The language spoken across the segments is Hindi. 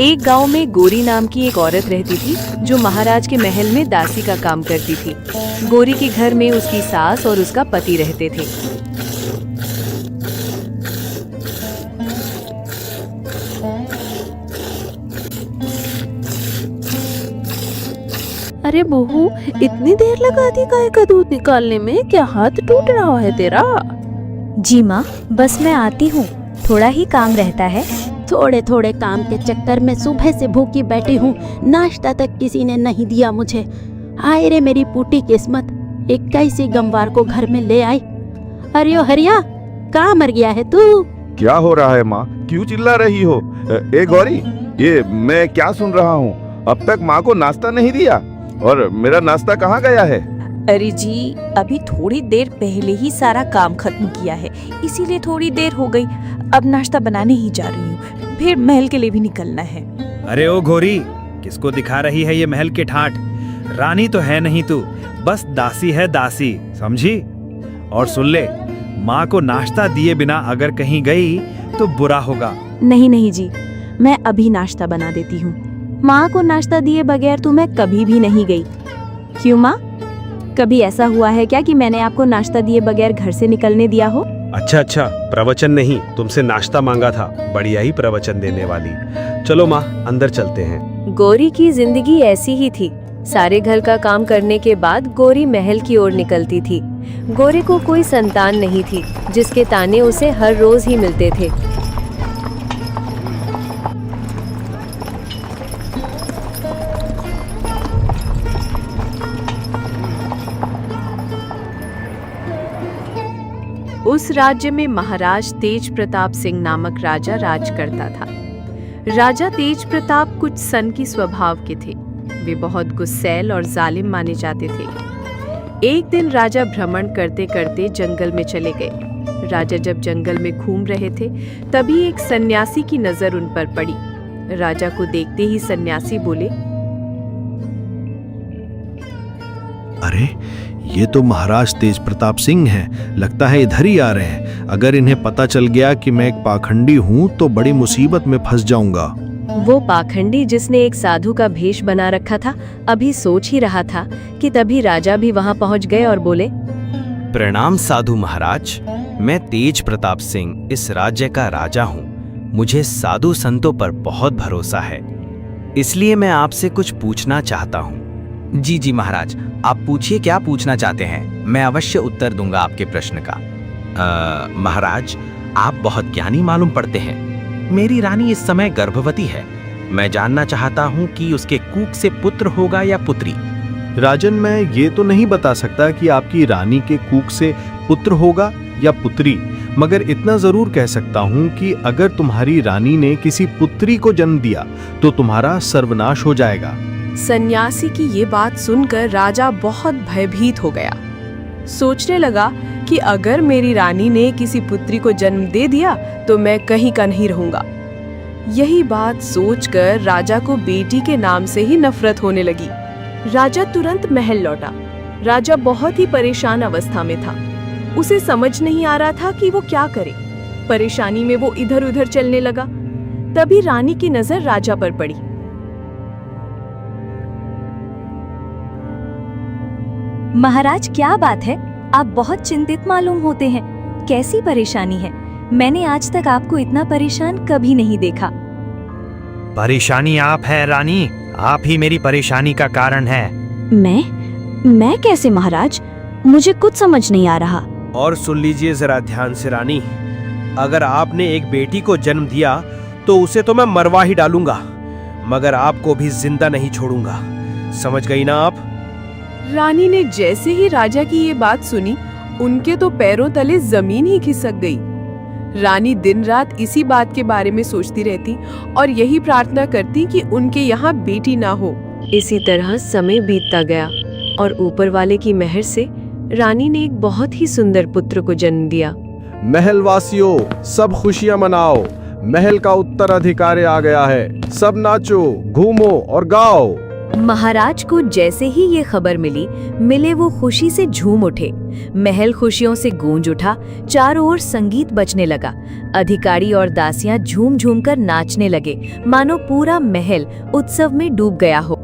एक गांव में गोरी नाम की एक औरत रहती थी जो महाराज के महल में दासी का काम करती थी। गोरी के घर में उसकी सास और उसका पति रहते थे। अरे बहू, इतनी देर लगा दी गाय का दूध निकालने में, क्या हाथ टूट रहा है तेरा? जी माँ, बस मैं आती हूँ, थोड़ा ही काम रहता है। थोड़े थोड़े काम के चक्कर में सुबह से भूखी बैठी हूँ, नाश्ता तक किसी ने नहीं दिया मुझे। हाय रे मेरी फूटी किस्मत, 21 गमवार को घर में ले आई। अरे ओ हरिया, कहाँ मर गया है तू? क्या हो रहा है माँ, क्यों चिल्ला रही हो? ए गौरी, ये मैं क्या सुन रहा हूँ? अब तक माँ को नाश्ता नहीं दिया, और मेरा नाश्ता कहाँ गया है? अरे जी, अभी थोड़ी देर पहले ही सारा काम खत्म किया है, इसीलिए थोड़ी देर हो गई। अब नाश्ता बनाने ही जा रही हूँ, फिर महल के लिए भी निकलना है। अरे ओ घोरी, किसको दिखा रही है ये महल के ठाट? रानी तो है नहीं तू, बस दासी है दासी, समझी? और सुन ले, माँ को नाश्ता दिए बिना अगर कहीं गई तो बुरा होगा। नहीं नहीं जी, मैं अभी नाश्ता बना देती हूँ। माँ को नाश्ता दिए बगैर तो मैं कभी भी नहीं गई। क्यों माँ, कभी ऐसा हुआ है क्या कि मैंने आपको नाश्ता दिए बगैर घर से निकलने दिया हो? अच्छा, प्रवचन नहीं, तुमसे नाश्ता मांगा था। बढ़िया ही प्रवचन देने वाली। चलो माँ, अंदर चलते हैं। गोरी की जिंदगी ऐसी ही थी। सारे घर का काम करने के बाद गोरी महल की ओर निकलती थी। गोरी को कोई संतान नहीं थी, जिसके ताने उसे हर रोज ही मिलते थे। उस राज्य में महाराज तेज प्रताप सिंह नामक राजा राज करता था। राजा तेज प्रताप कुछ सन की स्वभाव के थे। वे बहुत गुस्सैल और जालिम माने जाते थे। एक दिन राजा भ्रमण करते करते जंगल में चले गए। राजा जब जंगल में घूम रहे थे, तभी एक सन्यासी की नजर उन पर पड़ी। राजा को देखते ही सन्यासी बोले, अरे, ये तो महाराज तेज प्रताप सिंह हैं। लगता है इधर ही आ रहे हैं। अगर इन्हें पता चल गया कि मैं एक पाखंडी हूँ तो बड़ी मुसीबत में फंस जाऊंगा। वो पाखंडी जिसने एक साधु का भेष बना रखा था, अभी सोच ही रहा था कि तभी राजा भी वहां पहुंच गए और बोले, प्रणाम साधु महाराज, मैं तेज प्रताप सिंह इस राज्य का राजा हूँ। मुझे साधु संतों पर बहुत भरोसा है, इसलिए मैं आपसे कुछ पूछना चाहता हूँ। जी जी महाराज, आप पूछिए, क्या पूछना चाहते हैं? मैं अवश्य उत्तर दूंगा आपके प्रश्न का। महाराज, आप बहुत ज्ञानी मालूम पड़ते हैं। मेरी रानी इस समय गर्भवती है। मैं जानना चाहता हूँ कि उसके कूख से पुत्र होगा या पुत्री। राजन, मैं ये तो नहीं बता सकता कि आपकी रानी के कूख से पुत्र होगा या पुत्री, मगर इतना जरूर कह सकता हूँ कि अगर तुम्हारी रानी ने किसी पुत्री को जन्म दिया तो तुम्हारा सर्वनाश हो जाएगा। सन्यासी की ये बात सुनकर राजा बहुत भयभीत हो गया। सोचने लगा कि अगर मेरी रानी ने किसी पुत्री को जन्म दे दिया तो मैं कहीं का नहीं रहूंगा। यही बात सोचकर राजा को बेटी के नाम से ही नफरत होने लगी। राजा तुरंत महल लौटा। राजा बहुत ही परेशान अवस्था में था। उसे समझ नहीं आ रहा था कि वो क्या करे। परेशानी में वो इधर उधर चलने लगा। तभी रानी की नजर राजा पर पड़ी। महाराज, क्या बात है? आप बहुत चिंतित मालूम होते हैं। कैसी परेशानी है? मैंने आज तक आपको इतना परेशान कभी नहीं देखा। परेशानी आप है रानी, आप ही मेरी परेशानी का कारण है। मैं कैसे महाराज? मुझे कुछ समझ नहीं आ रहा। और सुन लीजिए जरा ध्यान से रानी, अगर आपने एक बेटी को जन्म दिया तो उसे तो मैं मरवा ही डालूंगा, मगर आपको भी जिंदा नहीं छोड़ूंगा। समझ गई ना आप? रानी ने जैसे ही राजा की ये बात सुनी, उनके तो पैरों तले जमीन ही खिसक गई। रानी दिन रात इसी बात के बारे में सोचती रहती और यही प्रार्थना करती कि उनके यहाँ बेटी ना हो। इसी तरह समय बीतता गया और ऊपर वाले की मेहर से रानी ने एक बहुत ही सुंदर पुत्र को जन्म दिया। महल वासियों, सब खुशियां मनाओ, महल का उत्तराधिकारी आ गया है। सब नाचो, घूमो और गाओ। महाराज को जैसे ही ये खबर मिले वो खुशी से झूम उठे। महल खुशियों से गूंज उठा, चारों ओर संगीत बजने लगा। अधिकारी और दासियां झूम झूम कर नाचने लगे, मानो पूरा महल उत्सव में डूब गया हो।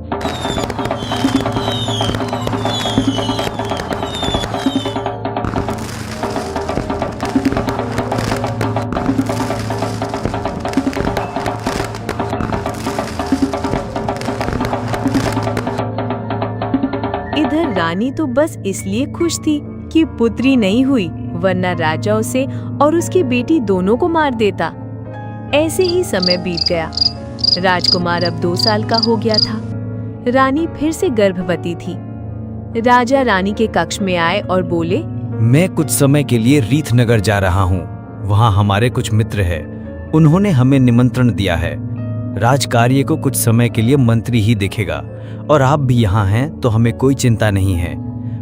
इधर रानी तो बस इसलिए खुश थी कि पुत्री नहीं हुई, वरना राजा उसे और उसकी बेटी दोनों को मार देता। ऐसे ही समय बीत गया। राजकुमार अब 2 साल का हो गया था। रानी फिर से गर्भवती थी। राजा रानी के कक्ष में आए और बोले, मैं कुछ समय के लिए रीथनगर जा रहा हूँ। वहाँ हमारे कुछ मित्र हैं। उन्होंने हमें निमंत्रण दिया है। राजकार्य को कुछ समय के लिए मंत्री ही देखेगा और आप भी यहाँ हैं तो हमें कोई चिंता नहीं है।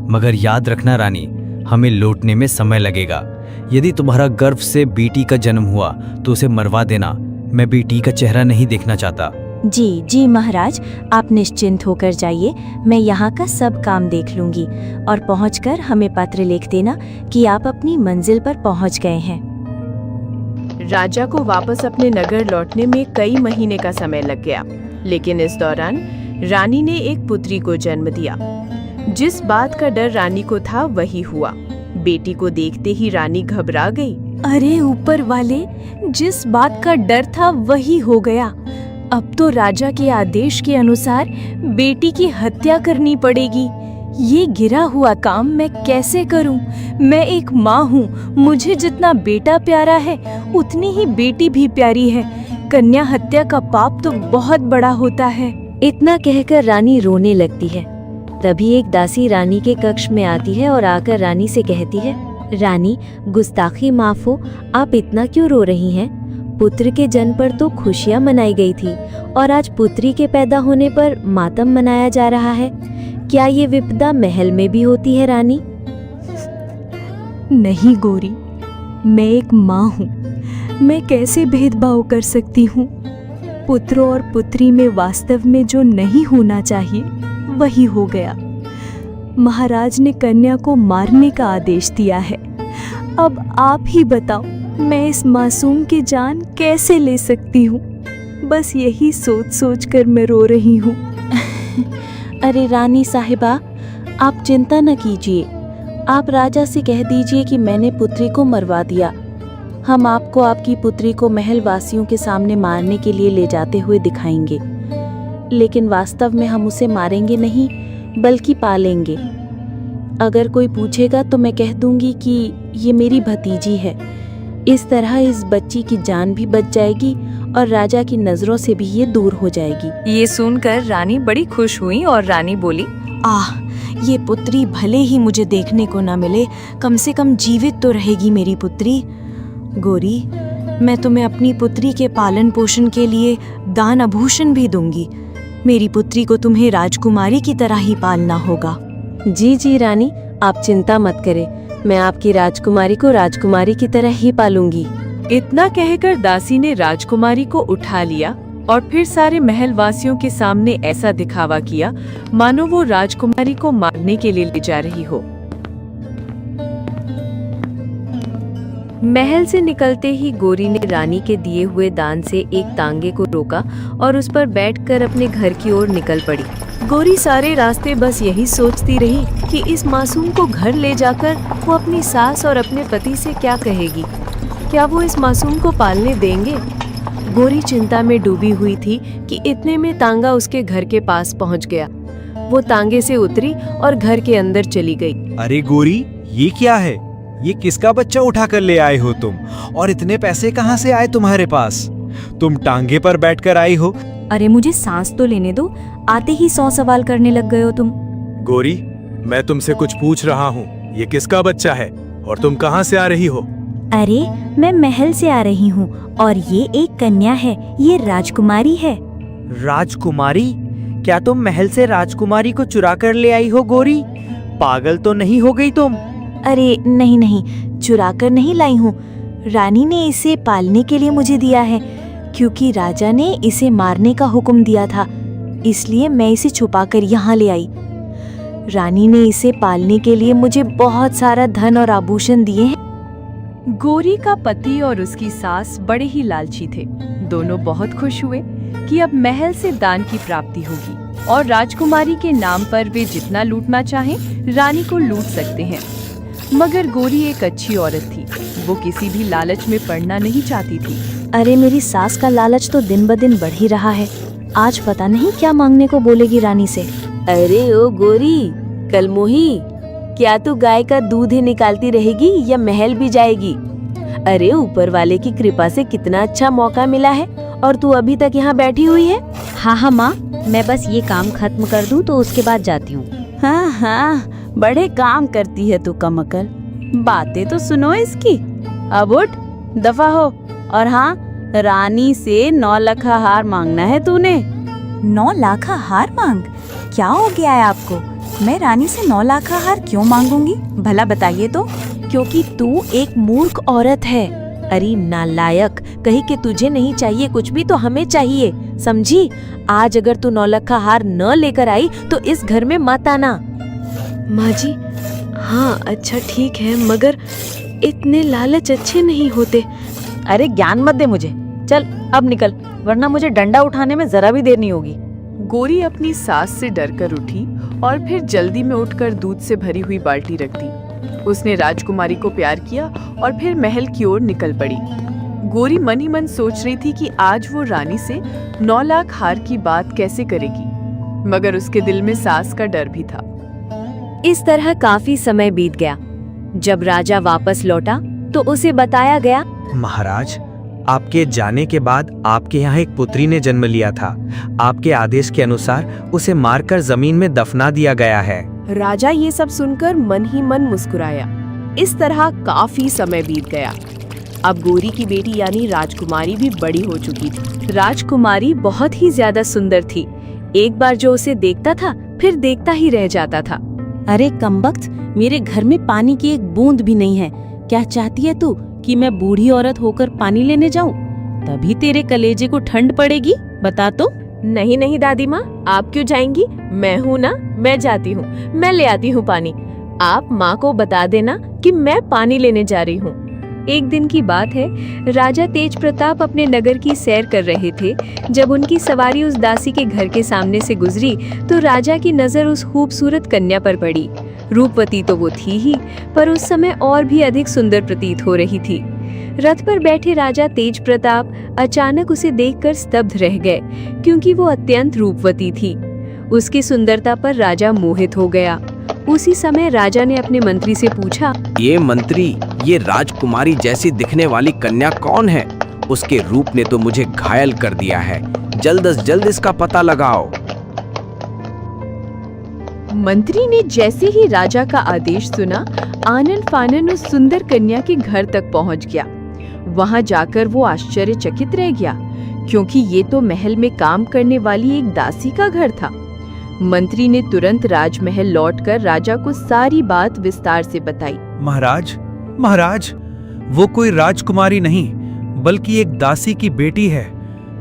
मगर याद रखना रानी, हमें लौटने में समय लगेगा। यदि तुम्हारा गर्भ से बेटी का जन्म हुआ तो उसे मरवा देना। मैं बेटी का चेहरा नहीं देखना चाहता। जी जी महाराज, आप निश्चिंत होकर जाइए। मैं यहाँ का सब काम देख लूंगी और पहुँचकर हमें पत्र लिख देना कि आप अपनी मंजिल पर पहुँच गए हैं। राजा को वापस अपने नगर लौटने में कई महीने का समय लग गया, लेकिन इस दौरान रानी ने एक पुत्री को जन्म दिया। जिस बात का डर रानी को था वही हुआ। बेटी को देखते ही रानी घबरा गई। अरे ऊपर वाले, जिस बात का डर था वही हो गया। अब तो राजा के आदेश के अनुसार बेटी की हत्या करनी पड़ेगी। ये गिरा हुआ काम मैं कैसे करूं? मैं एक माँ हूँ। मुझे जितना बेटा प्यारा है उतनी ही बेटी भी प्यारी है। कन्या हत्या का पाप तो बहुत बड़ा होता है। इतना कहकर रानी रोने लगती है। तभी एक दासी रानी के कक्ष में आती है और आकर रानी से कहती है, रानी, गुस्ताखी माफ हो, आप इतना क्यों रो रही हैं? पुत्र के जन्म पर तो खुशियां मनाई गई थी और आज पुत्री के पैदा होने पर मातम मनाया जा रहा है। क्या ये विपदा महल में भी होती है रानी? नहीं गौरी, मैं एक माँ हूँ। मैं कैसे भेदभाव कर सकती हूँ? पुत्र और पुत्री में वास्तव में जो नहीं होना चाहिए वही हो गया। महाराज ने कन्या को मारने का आदेश दिया है। अब आप ही बताओ, मैं इस मासूम की जान कैसे ले सकती हूँ? बस यही सोच सोच कर मैं रो रही हूँ। अरे रानी साहिबा, आप चिंता न कीजिए। आप राजा से कह दीजिए कि मैंने पुत्री को मरवा दिया। हम आपको आपकी पुत्री को महल वासियों के सामने मारने के लिए ले जाते हुए दिखाएंगे, लेकिन वास्तव में हम उसे मारेंगे नहीं बल्कि पालेंगे। अगर कोई पूछेगा तो मैं कह दूंगी कि ये मेरी भतीजी है। इस तरह इस बच्ची की जान भी बच जाएगी और राजा की नजरों से भी ये दूर हो जाएगी। ये सुनकर रानी बड़ी खुश हुई और रानी बोली, आह, ये पुत्री भले ही मुझे देखने को ना मिले, कम से कम जीवित तो रहेगी मेरी पुत्री। गौरी, मैं तुम्हें अपनी पुत्री के पालन पोषण के लिए दान आभूषण भी दूंगी। मेरी पुत्री को तुम्हें राजकुमारी की तरह ही पालना होगा। जी जी रानी, आप चिंता मत करें। मैं आपकी राजकुमारी को राजकुमारी की तरह ही पालूंगी। इतना कहकर दासी ने राजकुमारी को उठा लिया और फिर सारे महल वासियों के सामने ऐसा दिखावा किया मानो वो राजकुमारी को मारने के लिए ले जा रही हो। महल से निकलते ही गौरी ने रानी के दिए हुए दान से एक तांगे को रोका और उस पर बैठकर अपने घर की ओर निकल पड़ी। गौरी सारे रास्ते बस यही सोचती रही कि इस मासूम को घर ले जाकर वो अपनी सास और अपने पति से क्या कहेगी। क्या वो इस मासूम को पालने देंगे? गौरी चिंता में डूबी हुई थी कि इतने में तांगा उसके घर के पास पहुंच गया। वो तांगे से उतरी और घर के अंदर चली गई। अरे गोरी, ये क्या है? ये किसका बच्चा उठा कर ले आए हो तुम? और इतने पैसे कहाँ से आए तुम्हारे पास? तुम टांगे पर बैठकर आई हो? अरे मुझे सांस तो लेने दो, आते ही 100 सवाल करने लग गए हो तुम। गोरी, मैं तुमसे कुछ पूछ रहा हूँ। ये किसका बच्चा है और तुम कहाँ से आ रही हो? अरे मैं महल से आ रही हूँ और ये एक कन्या है, ये राजकुमारी है। राजकुमारी? क्या तुम महल से राजकुमारी को चुरा कर ले आई हो गोरी? पागल तो नहीं हो गई तुम? अरे नहीं नहीं, चुरा कर नहीं लाई हूँ। रानी ने इसे पालने के लिए मुझे दिया है, क्योंकि राजा ने इसे मारने का हुक्म दिया था। इसलिए मैं इसे छुपाकर यहाँ ले आई। रानी ने इसे पालने के लिए मुझे बहुत सारा धन और आभूषण दिए हैं। गौरी का पति और उसकी सास बड़े ही लालची थे। दोनों बहुत खुश हुए कि अब महल से दान की प्राप्ति होगी और राजकुमारी के नाम पर वे जितना लूटना चाहें रानी को लूट सकते हैं। मगर गौरी एक अच्छी औरत थी। वो किसी भी लालच में पड़ना नहीं चाहती थी। अरे मेरी सास का लालच तो दिन ब दिन बढ़ ही रहा है। आज पता नहीं क्या मांगने को बोलेगी रानी से। अरे ओ गोरी, कल मोही, क्या तू गाय का दूध ही निकालती रहेगी या महल भी जाएगी? अरे ऊपर वाले की कृपा से कितना अच्छा मौका मिला है और तू अभी तक यहाँ बैठी हुई है। हाँ माँ, मैं बस ये काम खत्म कर दूँ तो उसके बाद जाती हूँ। हाँ, बड़े काम करती है तू कमकल। बातें तो सुनो इसकी। अब उठ, दफा हो। और हाँ, रानी से 9 लाख हार मांगना है तूने। 9 लाख हार मांग? क्या हो गया है आपको? मैं रानी से 9 लाख हार क्यों मांगूंगी? भला बताइए तो। क्योंकि तू एक मूर्ख औरत है। अरे नालायक, कहीं कि तुझे नहीं चाहिए कुछ भी तो हमें चाहिए, समझी? आज अगर तू 9 लाख हार न लेकर आई तो इस घर में मत आना। माँ जी, हाँ अच्छा ठीक है, मगर इतने लालच अच्छे नहीं होते। अरे ज्ञान मत दे मुझे। चल अब निकल, वरना मुझे डंडा उठाने में जरा भी देर नहीं होगी। गौरी अपनी सास से डरकर उठी और फिर जल्दी में उठकर दूध से भरी हुई बाल्टी रख दी। उसने राजकुमारी को प्यार किया और फिर महल की ओर निकल पड़ी। गौरी मन ही मन सोच रही थी कि आज वो रानी से 9 लाख हार की बात कैसे करेगी, मगर उसके दिल में सास का डर भी था। इस तरह काफी समय बीत गया। जब राजा वापस लौटा तो उसे बताया गया, महाराज, आपके जाने के बाद आपके यहाँ एक पुत्री ने जन्म लिया था। आपके आदेश के अनुसार उसे मारकर जमीन में दफना दिया गया है। राजा ये सब सुनकर मन ही मन मुस्कुराया। इस तरह काफी समय बीत गया। अब गौरी की बेटी यानी राजकुमारी भी बड़ी हो चुकी थी। राजकुमारी बहुत ही ज्यादा सुंदर थी। एक बार जो उसे देखता था फिर देखता ही रह जाता था। अरे कमबख्त, मेरे घर में पानी की एक बूंद भी नहीं है। क्या चाहती है तू कि मैं बूढ़ी औरत होकर पानी लेने जाऊं? तभी तेरे कलेजे को ठंड पड़ेगी, बता तो। नहीं नहीं दादी माँ, आप क्यों जाएंगी? मैं हूँ ना, मैं जाती हूँ, मैं ले आती हूँ पानी। आप माँ को बता देना कि मैं पानी लेने जा रही हूँ। एक दिन की बात है, राजा तेज प्रताप अपने नगर की सैर कर रहे थे। जब उनकी सवारी उस दासी के घर के सामने से गुजरी तो राजा की नजर उस खूबसूरत कन्या पर पड़ी। रूपवती तो वो थी ही, पर उस समय और भी अधिक सुंदर प्रतीत हो रही थी। रथ पर बैठे राजा तेज प्रताप अचानक उसे देखकर स्तब्ध रह गए, क्योंकि वो अत्यंत रूपवती थी। उसकी सुंदरता पर राजा मोहित हो गया। उसी समय राजा ने अपने मंत्री से पूछा, ये मंत्री, ये राजकुमारी जैसी दिखने वाली कन्या कौन है? उसके रूप ने तो मुझे घायल कर दिया है। जल्द से जल्द इसका पता लगाओ। मंत्री ने जैसे ही राजा का आदेश सुना, आनन फानन उस सुंदर कन्या के घर तक पहुंच गया। वहां जाकर वो आश्चर्यचकित रह गया, क्योंकि ये तो महल में काम करने वाली एक दासी का घर था। मंत्री ने तुरंत राजमहल लौटकर राजा को सारी बात विस्तार से बताई। महाराज, वो कोई राजकुमारी नहीं, बल्कि एक दासी की बेटी है।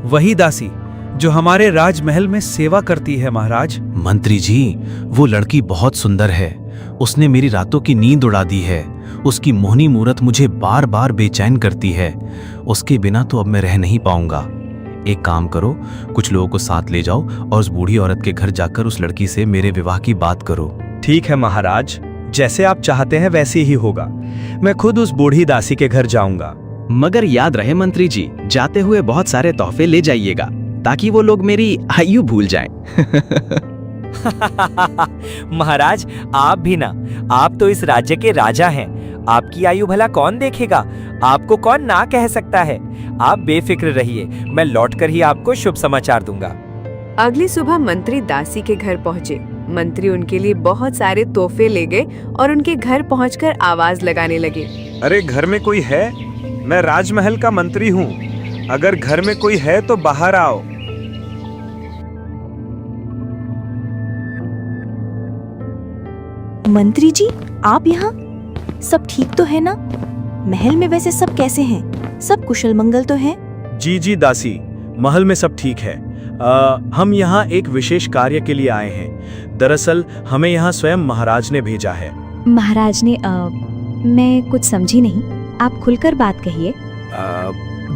वही दासी जो हमारे राजमहल में सेवा करती है। महाराज। मंत्री जी, वो लड़की बहुत सुंदर है। उसने मेरी रातों की नींद उड़ा दी है। उसकी मोहनी मूरत मुझे बार बार बेचैन करती है। उसके बिना तो अब मैं रह नहीं पाऊंगा। एक काम करो, कुछ लोगों को साथ ले जाओ और उस बूढ़ी औरत के घर जाकर उस लड़की से मेरे विवाह की बात करो। ठीक है महाराज, जैसे आप चाहते हैं वैसे ही होगा। मैं खुद उस बूढ़ी दासी के घर जाऊंगा। मगर याद रहे मंत्री जी, जाते हुए बहुत सारे तोहफे ले जाइएगा, ताकि वो लोग मेरी आयु भूल जाएं। महाराज, आप भी ना, आप तो इस राज्य के राजा हैं। आपकी आयु भला कौन देखेगा? आपको कौन ना कह सकता है? आप बेफिक्र रहिए, मैं लौटकर ही आपको शुभ समाचार दूंगा। अगली सुबह मंत्री दासी के घर पहुंचे। मंत्री उनके लिए बहुत सारे तोहफे ले गए और उनके घर पहुंचकर आवाज लगाने लगे। अरे घर में कोई है? मैं राजमहल का मंत्री हूँ। अगर घर में कोई है तो बाहर आओ। मंत्री जी, आप यहाँ? सब ठीक तो है ना? महल में वैसे सब कैसे हैं? सब कुशल मंगल तो हैं? जी दासी, महल में सब ठीक है। हम यहाँ एक विशेष कार्य के लिए आए हैं। दरअसल हमें यहाँ स्वयं महाराज ने भेजा है। महाराज ने मैं कुछ समझी नहीं, आप खुलकर बात कहिए।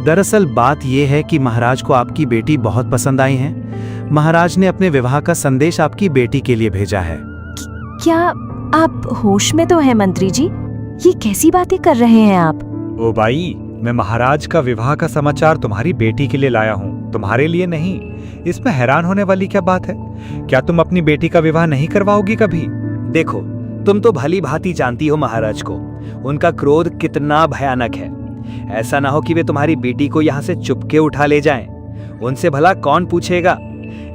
दरअसल बात यह है कि महाराज को आपकी बेटी बहुत पसंद आई है। महाराज ने अपने विवाह का संदेश आपकी बेटी के लिए भेजा है। क्या आप होश में तो हैं मंत्री जी? ये कैसी बातें कर रहे हैं आप? ओ भाई, मैं महाराज का विवाह का समाचार तुम्हारी बेटी के लिए लाया हूँ, तुम्हारे लिए नहीं। इसमें हैरान होने वाली क्या बात है? क्या तुम अपनी बेटी का विवाह नहीं करवाओगी कभी? देखो, तुम तो भली भांति जानती हो महाराज को, उनका क्रोध कितना भयानक है। ऐसा ना हो कि वे तुम्हारी बेटी को यहाँ से चुपके उठा ले जाएं। उनसे भला कौन पूछेगा?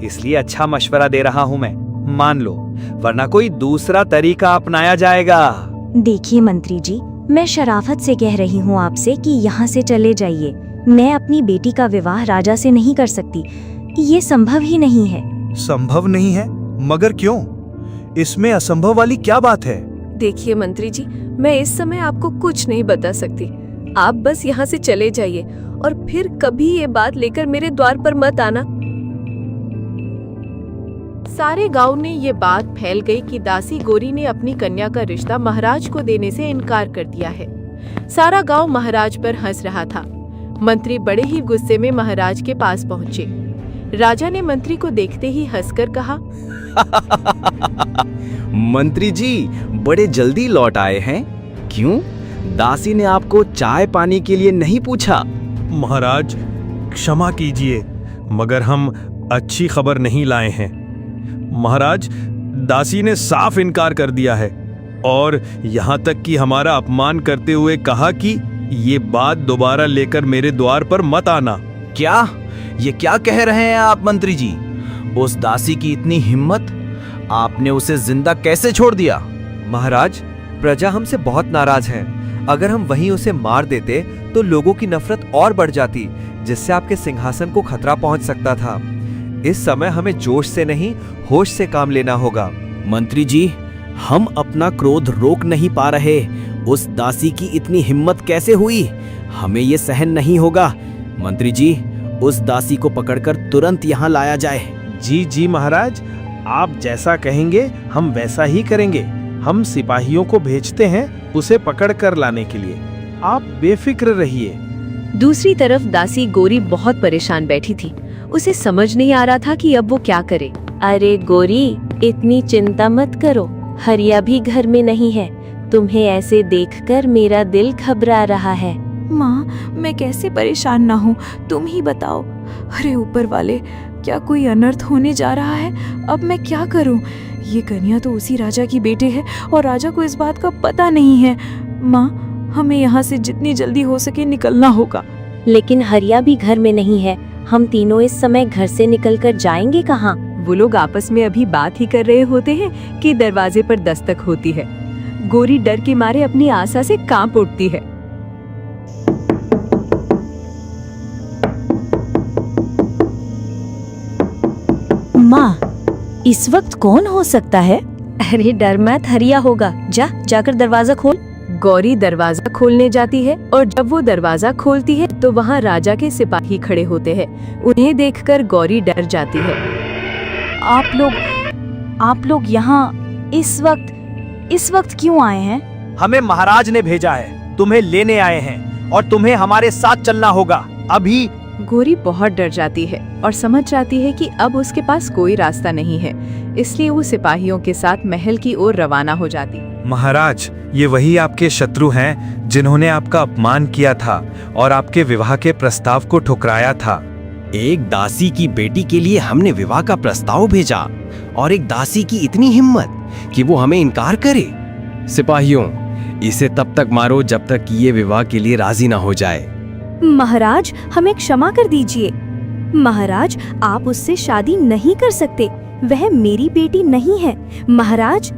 इसलिए अच्छा मशवरा दे रहा हूँ मैं, मान लो, वरना कोई दूसरा तरीका अपनाया जाएगा। देखिए मंत्री जी, मैं शराफत से कह रही हूँ आपसे कि यहाँ से चले जाइए। मैं अपनी बेटी का विवाह राजा से नहीं कर सकती, ये संभव ही नहीं है। संभव नहीं है? मगर क्यों? इसमें असंभव वाली क्या बात है? देखिए मंत्री जी, मैं इस समय आपको कुछ नहीं बता सकती। आप बस यहाँ से चले जाइए और फिर कभी ये बात लेकर मेरे द्वार पर मत आना। सारे गांव में ये बात फैल गई कि दासी गोरी ने अपनी कन्या का रिश्ता महाराज को देने से इनकार कर दिया है। सारा गांव महाराज पर हंस रहा था। मंत्री बड़े ही गुस्से में महाराज के पास पहुंचे। राजा ने मंत्री को देखते ही हंसकर कहा, मंत्री जी बड़े जल्दी लौट आए हैं। क्यों? दासी ने आपको चाय पानी के लिए नहीं पूछा? महाराज क्षमा कीजिए, मगर हम अच्छी खबर नहीं लाए हैं। महाराज, दासी ने साफ इनकार कर दिया है और यहाँ तक कि हमारा अपमान करते हुए कहा कि ये बात दोबारा लेकर मेरे द्वार पर मत आना। क्या? ये क्या कह रहे हैं आप मंत्री जी? उस दासी की इतनी हिम्मत, आपने उसे जिंदा कैसे छोड़ दिया? महाराज, प्रजा हमसे बहुत नाराज है। अगर हम वहीं उसे मार देते तो लोगों की नफरत और बढ़ जाती, जिससे आपके सिंहासन को खतरा पहुंच सकता था। इस समय हमें जोश से नहीं, होश से काम लेना होगा। मंत्री जी, हम अपना क्रोध रोक नहीं पा रहे। उस दासी की इतनी हिम्मत कैसे हुई? हमें ये सहन नहीं होगा। मंत्री जी, उस दासी को पकड़कर तुरंत यहाँ लाया जाए। जी जी महाराज, आप जैसा कहेंगे हम वैसा ही करेंगे। हम सिपाहियों को भेजते हैं उसे पकड़ कर लाने के लिए। आप बेफिक्र रहिए। दूसरी तरफ दासी गोरी बहुत परेशान बैठी थी। उसे समझ नहीं आ रहा था कि अब वो क्या करे। अरे गोरी, इतनी चिंता मत करो, हरिया भी घर में नहीं है। तुम्हें ऐसे देखकर मेरा दिल घबरा रहा है। माँ, मैं कैसे परेशान ना हूँ, तुम ही बताओ। अरे ऊपर वाले, क्या कोई अनर्थ होने जा रहा है? अब मैं क्या करूँ? ये कन्या तो उसी राजा की बेटी है और राजा को इस बात का पता नहीं है। माँ, हमें यहाँ से जितनी जल्दी हो सके निकलना होगा। लेकिन हरिया भी घर में नहीं है। हम तीनों इस समय घर से निकलकर जाएंगे कहाँ? वो लोग आपस में अभी बात ही कर रहे होते हैं कि दरवाजे पर दस्तक होती है। गोरी डर के मारे अपनी आशा से कांप उठती है। माँ, इस वक्त कौन हो सकता है? अरे डर मत, हरिया होगा। जाकर दरवाजा खोल। गौरी दरवाजा खोलने जाती है और जब वो दरवाजा खोलती है तो वहाँ राजा के सिपाही खड़े होते हैं। उन्हें देखकर गौरी डर जाती है। आप लोग यहाँ इस वक्त क्यों आए हैं? हमें महाराज ने भेजा है, तुम्हें लेने आए हैं और तुम्हें हमारे साथ चलना होगा अभी। गोरी बहुत डर जाती है और समझ जाती है कि अब उसके पास कोई रास्ता नहीं है, इसलिए वो सिपाहियों के साथ महल की ओर रवाना हो जाती। महाराज, ये वही आपके शत्रु हैं जिन्होंने आपका अपमान किया था और आपके विवाह के प्रस्ताव को ठुकराया था। एक दासी की बेटी के लिए हमने विवाह का प्रस्ताव भेजा और एक दासी की इतनी हिम्मत कि वो हमें इनकार करे। सिपाहियों, इसे तब तक मारो जब तक कि ये विवाह के लिए राजी ना हो जाए। महाराज, हमें क्षमा कर दीजिए। महाराज, आप उससे शादी नहीं कर सकते। वह मेरी बेटी नहीं है। महाराज,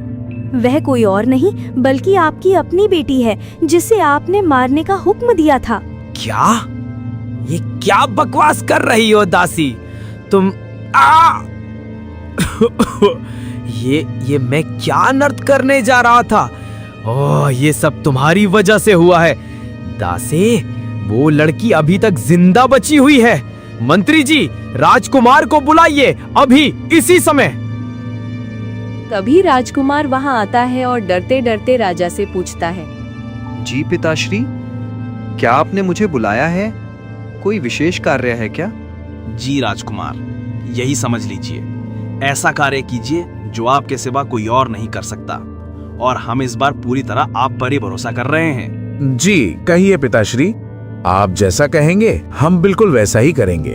वह कोई और नहीं बल्कि आपकी अपनी बेटी है, जिसे आपने मारने का हुक्म दिया था। क्या? ये क्या बकवास कर रही हो दासी? तुम ये मैं क्या अनर्थ करने जा रहा था? ओह, ये सब तुम्हारी वजह से हुआ है। दासी, वो लड़की अभी तक जिंदा बची हुई है। मंत्री जी, राजकुमार को बुलाइए अभी, इसी समय। तभी राजकुमार वहां आता है और डरते डरते राजा से पूछता है, जी पिताश्री, क्या आपने मुझे बुलाया है? कोई विशेष कार्य है क्या? जी राजकुमार, यही समझ लीजिए। ऐसा कार्य कीजिए जो आपके सिवा कोई और नहीं कर सकता, और हम इस बार पूरी तरह आप पर ही भरोसा कर रहे हैं। जी कहिए पिताश्री, आप जैसा कहेंगे हम बिल्कुल वैसा ही करेंगे।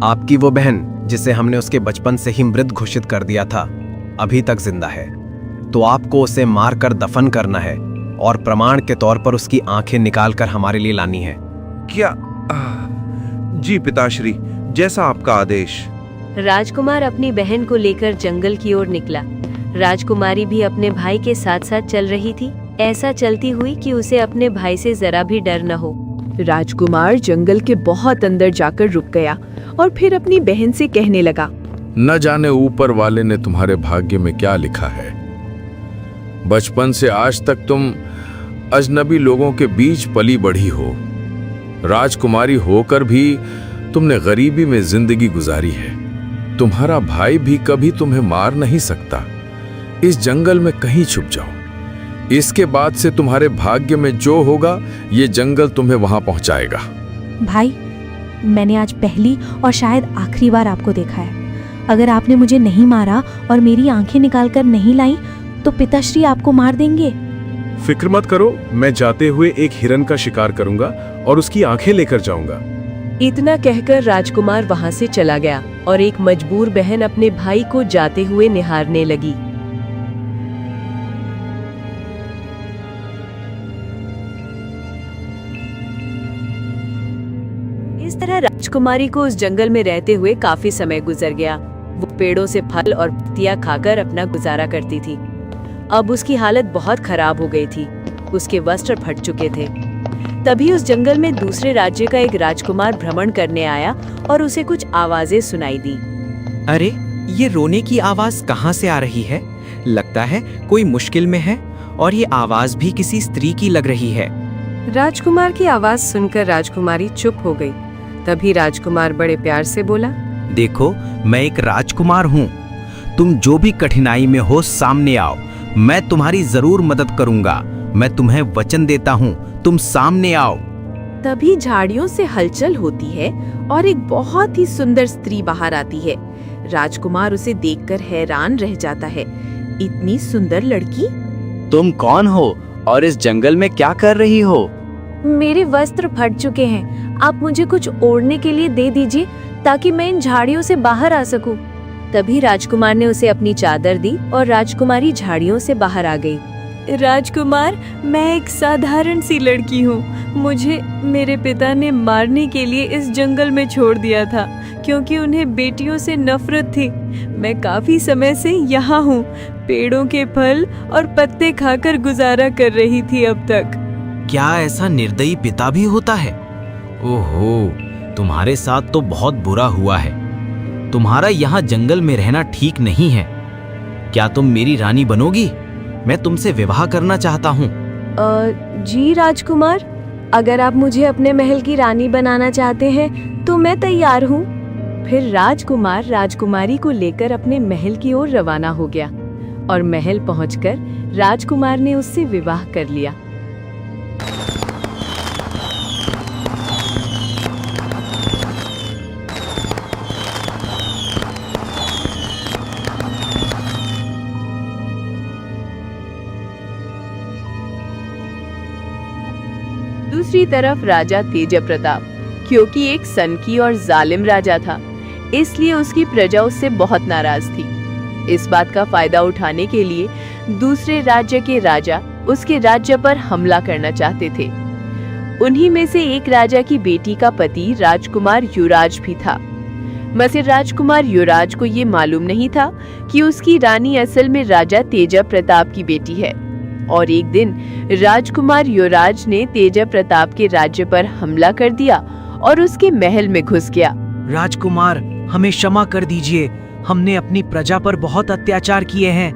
आपकी वो बहन जिसे हमने उसके बचपन से ही मृत घोषित कर दिया था, अभी तक जिंदा है, तो आपको उसे मारकर दफन करना है और प्रमाण के तौर पर उसकी आंखें निकालकर हमारे लिए लानी है। क्या? जी पिताश्री, जैसा आपका आदेश। राजकुमार अपनी बहन को लेकर जंगल की ओर निकला। राजकुमारी भी अपने भाई के साथ साथ चल रही थी। ऐसा चलती हुई कि उसे अपने भाई से जरा भी डर न हो। राजकुमार जंगल के बहुत अंदर जाकर रुक गया और फिर अपनी बहन से कहने लगा, न जाने ऊपर वाले ने तुम्हारे भाग्य में क्या लिखा है। बचपन से आज तक तुम अजनबी लोगों के बीच पली बढ़ी हो। राजकुमारी होकर भी तुमने गरीबी में जिंदगी गुजारी है। तुम्हारा भाई भी कभी तुम्हें मार नहीं सकता। इस जंगल में कहीं छुप जाओ। इसके बाद से तुम्हारे भाग्य में जो होगा, ये जंगल तुम्हें वहां पहुंचाएगा। भाई, मैंने आज पहली और शायद आखिरी बार आपको देखा है। अगर आपने मुझे नहीं मारा और मेरी आंखें निकालकर नहीं लाई तो पिताश्री आपको मार देंगे। फिक्र मत करो, मैं जाते हुए एक हिरन का शिकार करूंगा और उसकी आंखें लेकर जाऊंगा। इतना कहकर राजकुमार वहां से चला गया और एक मजबूर बहन अपने भाई को जाते हुए निहारने लगी। इस तरह राजकुमारी को उस जंगल में रहते हुए काफी समय गुजर गया। वो पेड़ों से फल और पत्तियां खाकर अपना गुजारा करती थी। अब उसकी हालत बहुत खराब हो गई थी। उसके वस्त्र फट चुके थे। तभी उस जंगल में दूसरे राज्य का एक राजकुमार भ्रमण करने आया और उसे कुछ आवाजें सुनाई दी। अरे, ये रोने की आवाज कहाँ से आ रही है? लगता है कोई मुश्किल में है, और ये आवाज भी किसी स्त्री की लग रही है। राजकुमार की आवाज सुनकर राजकुमारी चुप हो गई। तभी राजकुमार बड़े प्यार से बोला, देखो, मैं एक राजकुमार हूँ। तुम जो भी कठिनाई में हो सामने आओ, मैं तुम्हारी जरूर मदद करूंगा। मैं तुम्हें वचन देता हूँ, तुम सामने आओ। तभी झाड़ियों से हलचल होती है और एक बहुत ही सुंदर स्त्री बाहर आती है। राजकुमार उसे देखकर हैरान रह जाता है। इतनी सुंदर लड़की? तुम कौन हो और इस जंगल में क्या कर रही हो? मेरे वस्त्र फट चुके हैं। आप मुझे कुछ ओढ़ने के लिए दे दीजिए ताकि मैं इन झाड़ियों से बाहर आ सकूं। तभी राजकुमार ने उसे अपनी चादर दी और राजकुमारी झाड़ियों से बाहर आ गई। राजकुमार, मैं एक साधारण सी लड़की हूँ। मुझे मेरे पिता ने मारने के लिए इस जंगल में छोड़ दिया था क्योंकि उन्हें बेटियों से नफरत थी। मैं काफी समय से यहाँ हूँ। पेड़ों के फल और पत्ते खाकर गुजारा कर रही थी अब तक। क्या ऐसा निर्दयी पिता भी होता है? ओहो, तुम्हारे साथ तो बहुत बुरा हुआ है। तुम्हारा यहाँ जंगल में रहना ठीक नहीं है। क्या तुम मेरी रानी बनोगी? मैं तुमसे विवाह करना चाहता हूँ। जी राजकुमार, अगर आप मुझे अपने महल की रानी बनाना चाहते हैं तो मैं तैयार हूँ। फिर राजकुमार राजकुमारी को लेकर अपने महल की ओर रवाना हो गया और महल पहुंचकर राजकुमार ने उससे विवाह कर लिया। दूसरी तरफ राजा तेज प्रताप, क्योंकि एक सनकी और जालिम राजा था, इसलिए उसकी प्रजा उससे बहुत नाराज थी। इस बात का फायदा उठाने के लिए दूसरे राज्य के राजा उसके राज्य पर हमला करना चाहते थे। उन्हीं में से एक राजा की बेटी का पति राजकुमार युवराज भी था। मगर राजकुमार युवराज को ये मालूम नहीं था कि उसकी रानी असल में राजा तेज प्रताप की बेटी है। और एक दिन राजकुमार युवराज ने तेज प्रताप के राज्य पर हमला कर दिया और उसके महल में घुस गया। राजकुमार, हमें क्षमा कर दीजिए। हमने अपनी प्रजा पर बहुत अत्याचार किए हैं।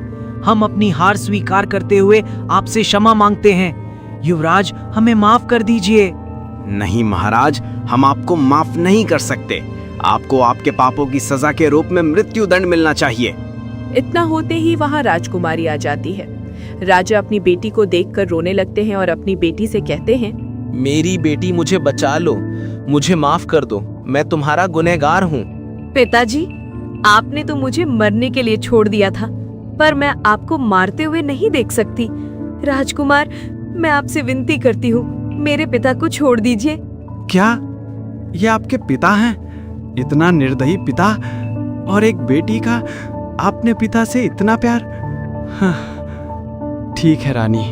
हम अपनी हार स्वीकार करते हुए आपसे क्षमा मांगते हैं। युवराज, हमें माफ कर दीजिए। नहीं महाराज, हम आपको माफ नहीं कर सकते। आपको आपके पापों की सजा के रूप में मृत्यु दंड मिलना चाहिए। इतना होते ही वहाँ राजकुमारी आ जाती है। राजा अपनी बेटी को देखकर रोने लगते हैं और अपनी बेटी से कहते हैं, मेरी बेटी, मुझे बचा लो, मुझे माफ कर दो, मैं तुम्हारा गुनहगार हूँ। पिताजी, आपने तो मुझे मरने के लिए छोड़ दिया था, पर मैं आपको मारते हुए नहीं देख सकती। राजकुमार, मैं आपसे विनती करती हूँ, मेरे पिता को छोड़ दीजिए। क्या ये आपके पिता हैं? इतना निर्दयी पिता, और एक बेटी का आपने पिता से इतना प्यार? हाँ, ठीक है रानी,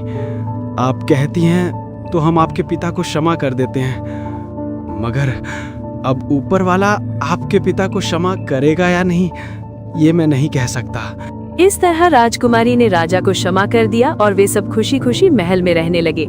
आप कहती हैं तो हम आपके पिता को क्षमा कर देते हैं, मगर अब ऊपर वाला आपके पिता को क्षमा करेगा या नहीं, ये मैं नहीं कह सकता। इस तरह राजकुमारी ने राजा को क्षमा कर दिया और वे सब खुशी खुशी महल में रहने लगे।